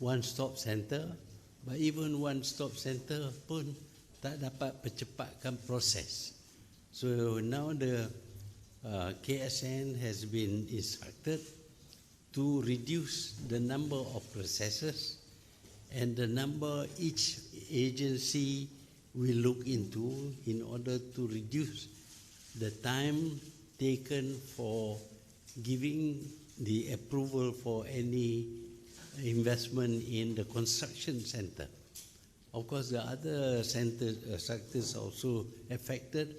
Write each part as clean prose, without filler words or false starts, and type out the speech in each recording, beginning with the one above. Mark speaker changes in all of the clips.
Speaker 1: one-stop center, but even one-stop center pun tak dapat percepatkan proses. So now the KSN has been instructed to reduce the number of processes and the number each agency will look into in order to reduce the time taken for giving the approval for any investment in the construction center. Of course, the other sectors also affected,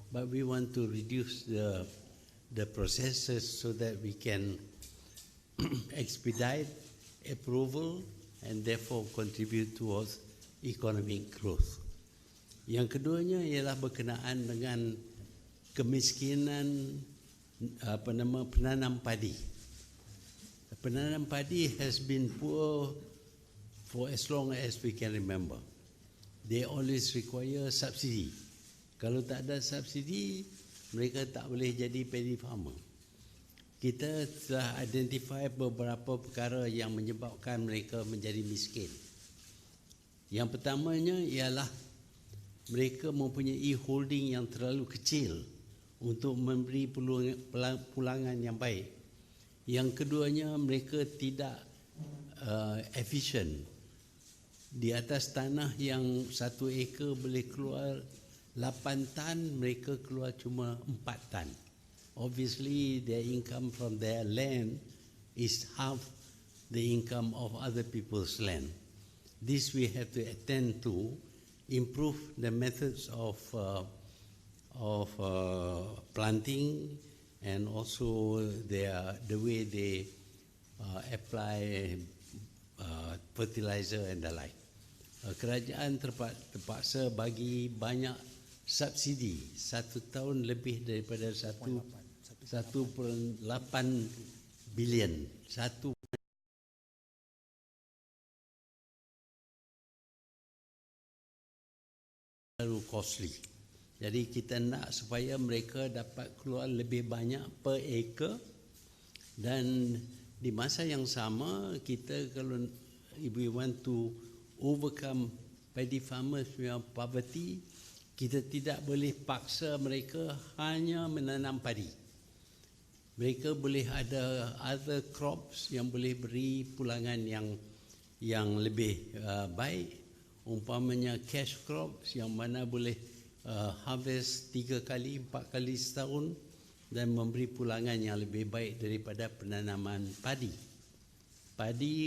Speaker 1: but we want to reduce the processes so that we can expedite approval and therefore contribute towards economic growth. Yang keduanya ialah berkenaan dengan kemiskinan penanam padi. Penanam padi has been poor for as long as we can remember. They always require subsidy. Kalau tak ada subsidi, mereka tak boleh jadi paddy farmer. Kita telah identify beberapa perkara yang menyebabkan mereka menjadi miskin. Yang pertamanya ialah mereka mempunyai holding yang terlalu kecil untuk memberi pulangan yang baik. Yang keduanya, mereka tidak efisien. Di atas tanah yang 1 ekar boleh keluar 8 tan, mereka keluar cuma 4 tan. Obviously, their income from their land is half the income of other people's land. This we have to attend to, improve the methods of planting and also the way they apply fertilizer and the like. Kerajaan terpaksa bagi banyak subsidi, 1 tahun lebih daripada 1.8 bilion. Terlalu costly. Jadi kita nak supaya mereka dapat keluar lebih banyak per acre, dan di masa yang sama kita kalau if we want to overcome paddy farmers poverty, kita tidak boleh paksa mereka hanya menanam padi. Mereka boleh ada other crops yang boleh beri pulangan yang lebih baik. Umpamanya cash crops yang mana boleh harvest 3 kali, 4 kali setahun dan memberi pulangan yang lebih baik daripada penanaman padi. Padi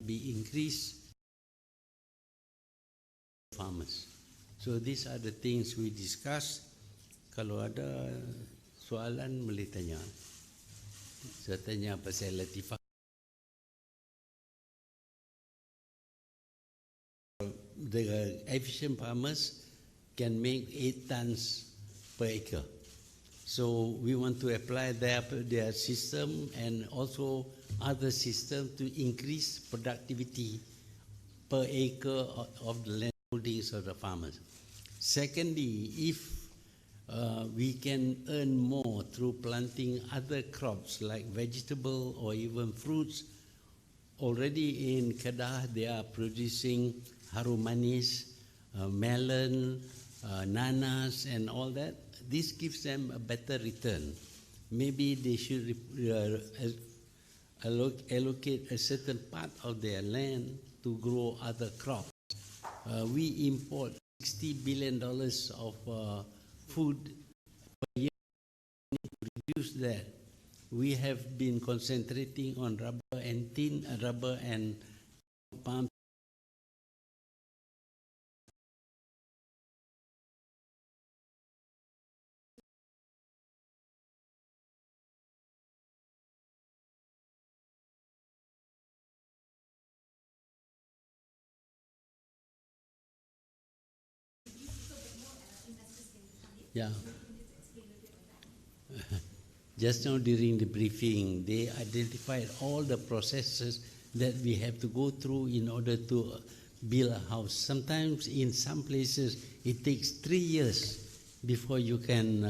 Speaker 1: be increased farmers. So these are the things we discuss. Kalau ada soalan boleh tanya. Saya tanya pasal latifah. The efficient farmers can make 8 tons per acre. So we want to apply their system and also other system to increase productivity per acre of the land holdings of the farmers. Secondly, if we can earn more through planting other crops like vegetable or even fruits, already in Kedah they are producing harum manis, melon, nanas and all that, this gives them a better return. Maybe they should allocate a certain part of their land to grow other crops. We import $60 billion of food per year. To reduce that, we have been concentrating on rubber and palm. Yeah. Just now during the briefing, they identified all the processes that we have to go through in order to build a house. Sometimes in some places it takes 3 years before you can,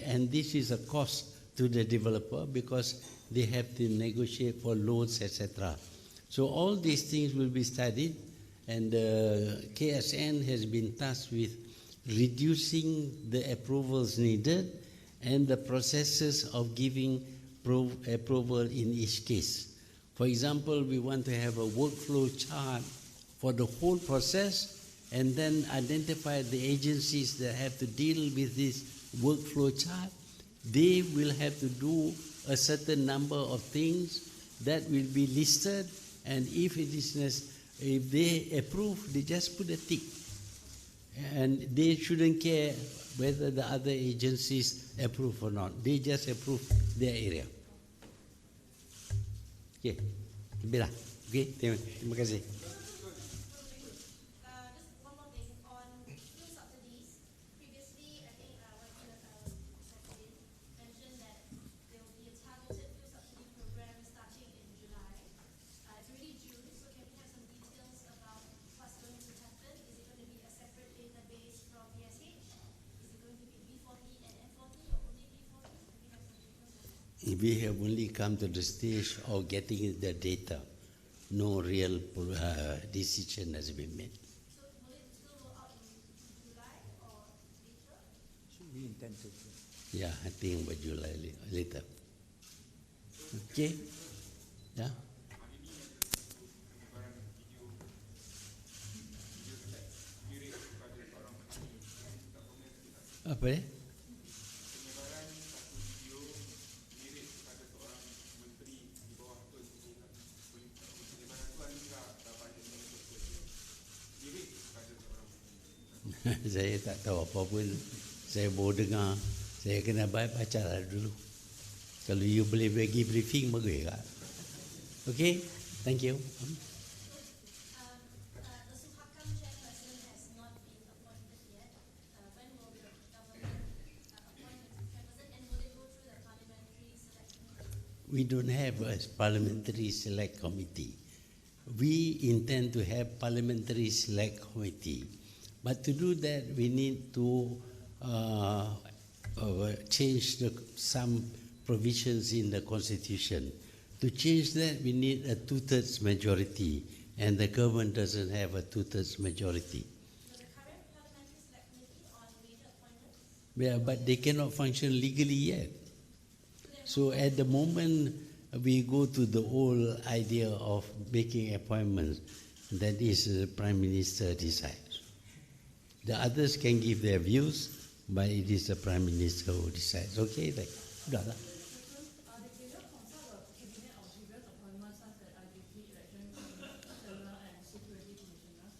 Speaker 1: and this is a cost to the developer because they have to negotiate for loans, etc. So all these things will be studied, and KSN has been tasked with reducing the approvals needed and the processes of giving approval in each case. For example, we want to have a workflow chart for the whole process and then identify the agencies that have to deal with this workflow chart. They will have to do a certain number of things that will be listed, and if it is if they approve, they just put a tick. And they shouldn't care whether the other agencies approve or not. They just approve their area. Okay, Bila. Okay, terima kasih.
Speaker 2: Just one more thing on fuel subsidies. Previously, I think mentioned that there will be a targeted fuel subsidy program starting in July. It's already June, so can we have some details about what's going to happen? Is it going to be a separate database from PSH? Is it going to be B40 and M40 or only B40? Can we have some details?
Speaker 1: We have only come to the stage of getting the data. No real decision has been made.
Speaker 2: So will it still go out in July or later?
Speaker 3: We intend to.
Speaker 1: Yeah, I think by July later. Okay? Yeah? Apa ya? Saya tak tahu apa pun. Saya baru dengar. Saya kena baca lah dulu. Kalau you boleh bagi briefing, bagus tak? Okay, thank you.
Speaker 2: The Suhakam chairperson has not been appointed yet. When will the government appoint the chairperson, and will it go through the parliamentary select committee?
Speaker 1: We don't have a parliamentary select committee. We intend to have parliamentary select committee. But to do that, we need to change some provisions in the constitution. To change that, we need a 2/3 majority, and the government doesn't have a 2/3 majority.
Speaker 2: So the current parliamentary select committee on major appointments?
Speaker 1: Yeah, but they cannot function legally yet. So at the moment, we go to the old idea of making appointments. That is, the Prime Minister decides. The others can give their views, but it is the Prime Minister who decides. Okay, sudah lah.
Speaker 4: Did you consult the cabinet on previous appointments such as IDP election commissioner and security commissioner?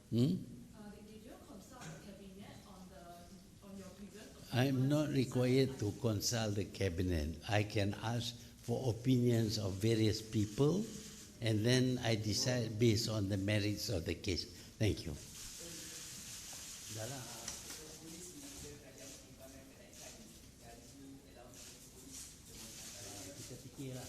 Speaker 4: Did you consult the cabinet on your previous appointments?
Speaker 1: I'm not required to consult the cabinet. I can ask for opinions of various people, and then I decide based on the merits of the case. Thank you. Dah lah. Kita fikir lah.